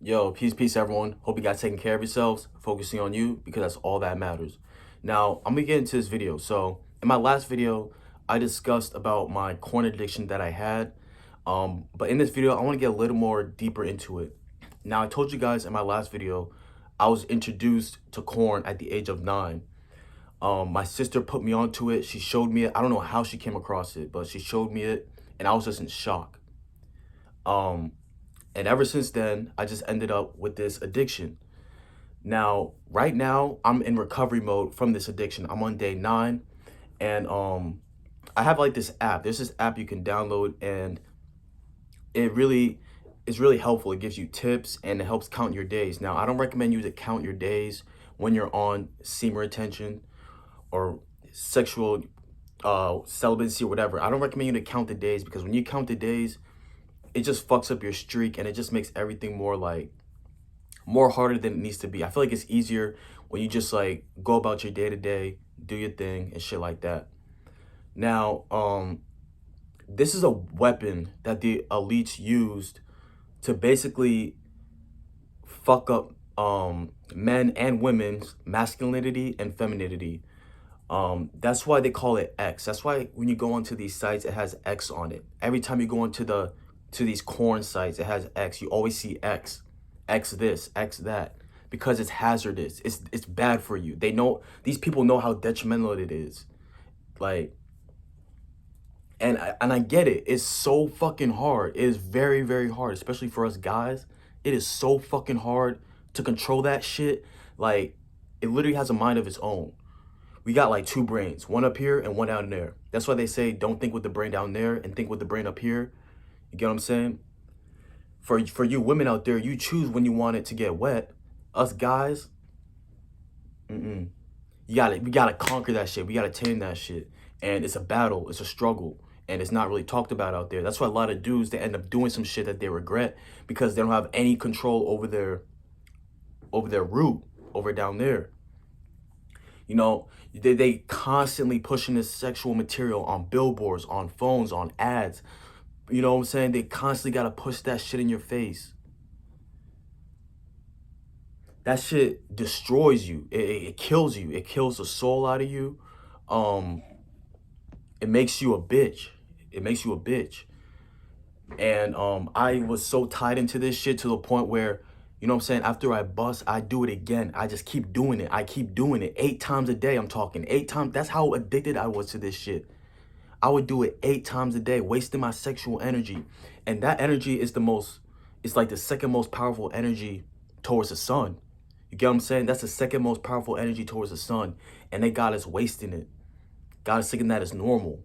Yo, peace, everyone. Hope you guys taking care of yourselves, focusing on you, because that's all that matters. Now, I'm gonna get into this video. So, in my last video, I discussed about my corn addiction that I had. But in this video, I want to get a little more deeper into it. Now, I told you guys in my last video, I was introduced to corn at the age of 9. My sister put me onto it. She showed me it. I don't know how she came across it, but she showed me it, and I was just in shock. Um, and ever since then, I just ended up with this addiction. Now, right now, I'm in recovery mode from this addiction. I'm on day 9, and I have like this app. There's this app you can download, and it really is really helpful. It gives you tips and it helps count your days. Now, I don't recommend you to count your days when you're on semen retention or sexual celibacy or whatever. I don't recommend you to count the days, because when you count the days, it just fucks up your streak and it just makes everything more harder than it needs to be. I feel like it's easier when you just like go about your day to day, do your thing and shit like that. Now, this is a weapon that the elites used to basically fuck up men and women's masculinity and femininity. That's why they call it X. That's why when you go onto these sites, it has X on it. Every time you go into these corn sites, it has X. You always see X. X this, X that, because it's hazardous. It's bad for you. They know, these people know how detrimental it is. Like, and I get it. It's so fucking hard. It is very, very hard, especially for us guys. It is so fucking hard to control that shit. Like, it literally has a mind of its own. We got like 2 brains, one up here and one down there. That's why they say don't think with the brain down there and think with the brain up here. You get what I'm saying? For you women out there, you choose when you want it to get wet. Us guys, we gotta conquer that shit. We gotta tame that shit. And it's a battle, it's a struggle, and it's not really talked about out there. That's why a lot of dudes, they end up doing some shit that they regret, because they don't have any control over their root, over down there. You know, they constantly pushing this sexual material on billboards, on phones, on ads. You know what I'm saying? They constantly got to push that shit in your face. That shit destroys you. It kills you. It kills the soul out of you. It makes you a bitch. It makes you a bitch. And I was so tied into this shit to the point where, you know what I'm saying, after I bust, I do it again. I just keep doing it. I keep doing it 8 times a day. I'm talking 8 times. That's how addicted I was to this shit. I would do it 8 times a day, wasting my sexual energy. And that energy is it's like the second most powerful energy towards the sun. You get what I'm saying? That's the second most powerful energy towards the sun. And they got us wasting it. God is thinking that is normal.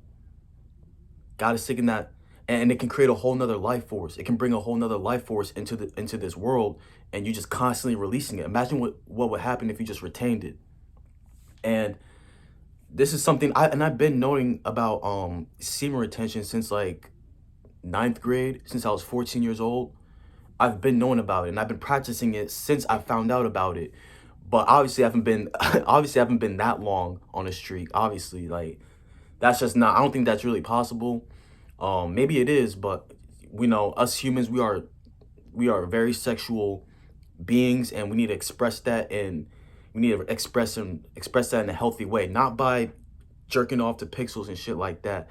God is thinking that, and it can create a whole nother life force. It can bring a whole nother life force into this world, and you just constantly releasing it. Imagine what would happen if you just retained it. And this is something I've been knowing about semen retention since like 9th grade, since I was 14 years old. I've been knowing about it, and I've been practicing it since I found out about it. But obviously I haven't been obviously I haven't been that long on a streak. Obviously, like, that's just not, I don't think that's really possible. Maybe it is, but we know us humans, we are very sexual beings, and we need to express that, and we need to express that in a healthy way, not by jerking off to pixels and shit like that,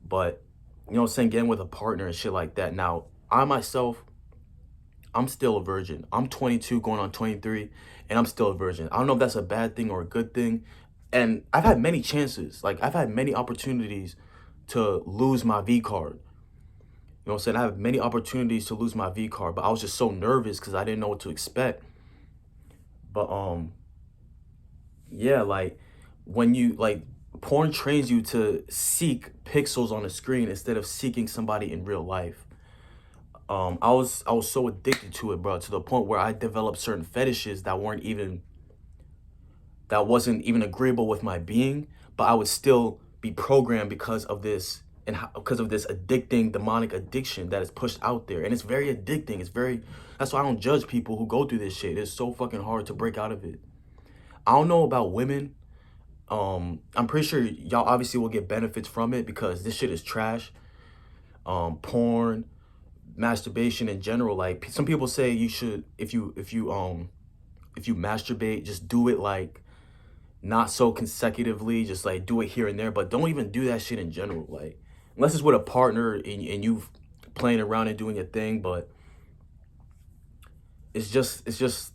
but, you know what I'm saying, getting with a partner and shit like that. Now, I myself, I'm still a virgin. I'm 22 going on 23, and I'm still a virgin. I don't know if that's a bad thing or a good thing. And I've had many chances. Like, I've had many opportunities to lose my V card. You know what I'm saying? I have many opportunities to lose my V card, but I was just so nervous because I didn't know what to expect. But yeah, like, when you, like, porn trains you to seek pixels on the screen instead of seeking somebody in real life. I was so addicted to it, bro, to the point where I developed certain fetishes that wasn't even agreeable with my being, but I would still be programmed because of this, and because of this addicting demonic addiction that is pushed out there. And it's very addicting. That's why I don't judge people who go through this shit. It's so fucking hard to break out of it. I don't know about women. I'm pretty sure y'all obviously will get benefits from it, because this shit is trash. Porn, masturbation in general. Like some people say you should, if you masturbate, just do it like not so consecutively, just like do it here and there, but don't even do that shit in general. Like unless it's with a partner and you playing around and doing your thing, but it's just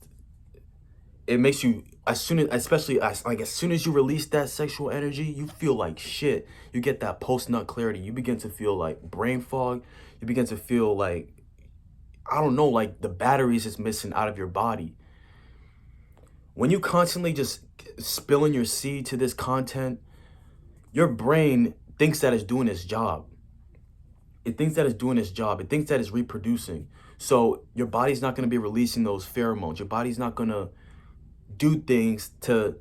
it makes you, as soon as, especially as soon as you release that sexual energy, you feel like shit. You get that post-nut clarity. You begin to feel like brain fog. You begin to feel like, I don't know, like the batteries is missing out of your body. When you constantly just spilling your seed to this content, your brain thinks that it's doing its job. It thinks that it's doing its job. It thinks that it's reproducing. So your body's not going to be releasing those pheromones. Your body's not going to do things to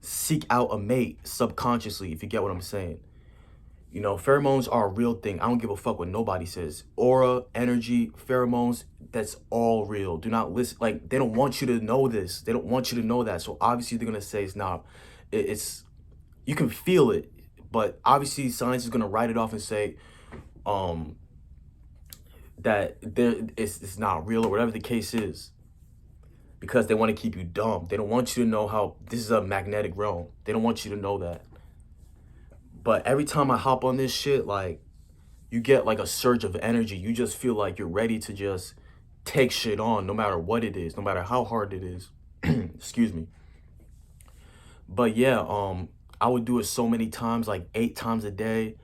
seek out a mate subconsciously, if you get what I'm saying. You know, pheromones are a real thing. I don't give a fuck what nobody says. Aura, energy, pheromones, that's all real. Do not listen. Like, they don't want you to know this. They don't want you to know that. So obviously they're going to say it's not. It's, you can feel it. But obviously science is going to write it off and say that it's not real, or whatever the case is. Because they want to keep you dumb. They don't want you to know how this is a magnetic realm. They don't want you to know that. But every time I hop on this shit, like, you get like a surge of energy. You just feel like you're ready to just take shit on, no matter what it is, no matter how hard it is. Excuse me. But yeah, I would do it so many times, like 8 times a day,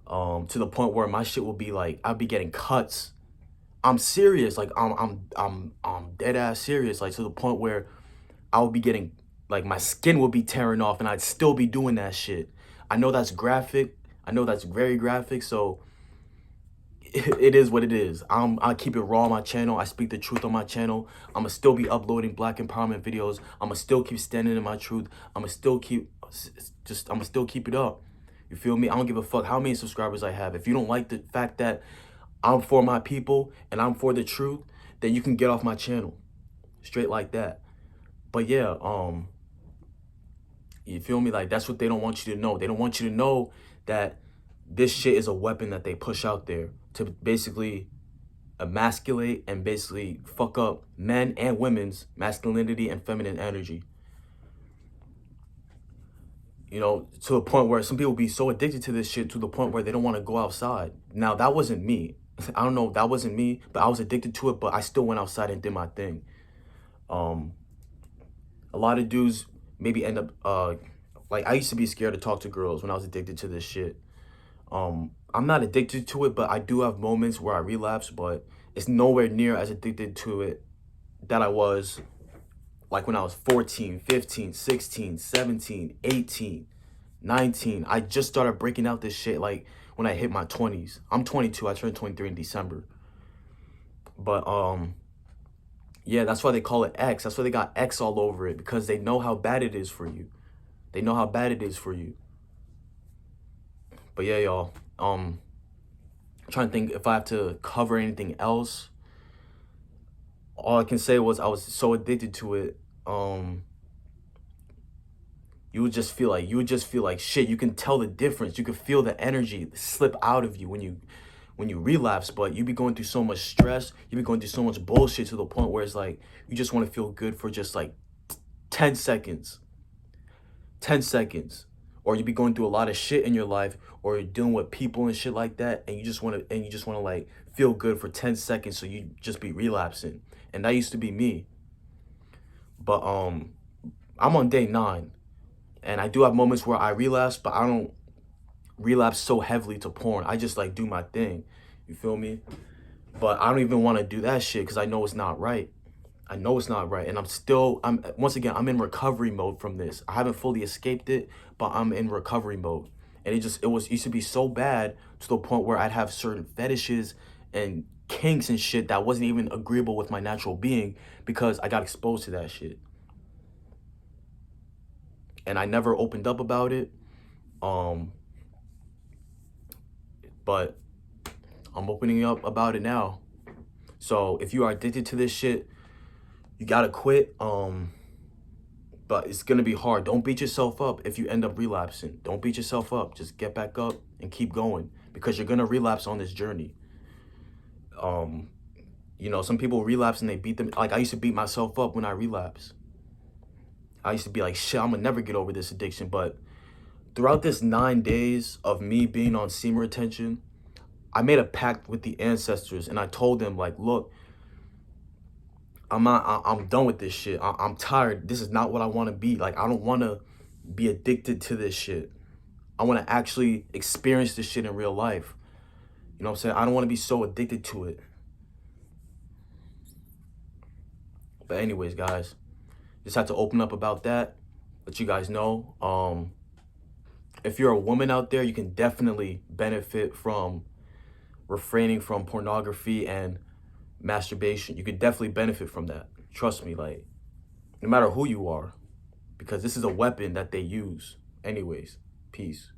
to the point where my shit will be like, I'd be getting cuts. I'm serious, like I'm dead ass serious, like to the point where I would be getting, like my skin would be tearing off and I'd still be doing that shit. I know that's graphic. I know that's very graphic, so it is what it is. I keep it raw on my channel. I speak the truth on my channel. I'ma still be uploading black empowerment videos. I'ma still keep standing in my truth. I'ma still keep it up. You feel me? I don't give a fuck how many subscribers I have. If you don't like the fact that I'm for my people and I'm for the truth, then you can get off my channel. Straight like that. But yeah, you feel me? Like, that's what they don't want you to know. They don't want you to know that this shit is a weapon that they push out there to basically emasculate and basically fuck up men and women's masculinity and feminine energy. You know, to a point where some people be so addicted to this shit to the point where they don't want to go outside. Now, that wasn't me. I don't know, that wasn't me, but I was addicted to it, but I still went outside and did my thing. A lot of dudes maybe end up, like, I used to be scared to talk to girls when I was addicted to this shit. I'm not addicted to it, but I do have moments where I relapse, but it's nowhere near as addicted to it that I was like when I was 14, 15, 16, 17, 18, 19. I just started breaking out this shit like when I hit my 20s. I'm 22. I turned 23 in December. But yeah, that's why they call it X. That's why they got X all over it, because they know how bad it is for you. They know how bad it is for you. But yeah, y'all, I'm trying to think if I have to cover anything else. All I can say was I was so addicted to it. You would just feel like shit. You can tell the difference. You can feel the energy slip out of you when you relapse. But you be going through so much stress. You be going through so much bullshit to the point where it's like you just want to feel good for just like 10 seconds. 10 seconds. Or you be going through a lot of shit in your life, or you're dealing with people and shit like that, and you just want to like feel good for 10 seconds, so you just be relapsing. And that used to be me. But I'm on day 9, and I do have moments where I relapse, but I don't relapse so heavily to porn. I just like do my thing. You feel me? But I don't even want to do that shit because I know it's not right. I know it's not right, and once again, I'm in recovery mode from this. I haven't fully escaped it, but I'm in recovery mode. And it used to be so bad to the point where I'd have certain fetishes and kinks and shit that wasn't even agreeable with my natural being because I got exposed to that shit. And I never opened up about it. But I'm opening up about it now. So if you are addicted to this shit, you gotta quit. But it's gonna be hard. Don't beat yourself up if you end up relapsing. Don't beat yourself up. Just get back up and keep going, because you're gonna relapse on this journey. You know, some people relapse and they beat them. Like, I used to beat myself up when I relapsed. I used to be like, shit, I'm gonna never get over this addiction. But throughout this 9 days of me being on semen retention, I made a pact with the ancestors, and I told them, like, look, I'm done with this shit. I'm tired. This is not what I want to be. Like, I don't want to be addicted to this shit. I want to actually experience this shit in real life. You know what I'm saying? I don't want to be so addicted to it. But anyways, guys, just had to open up about that, let you guys know. If you're a woman out there, you can definitely benefit from refraining from pornography and masturbation. You could definitely benefit from that. Trust me, like, no matter who you are, because this is a weapon that they use. Anyways, peace.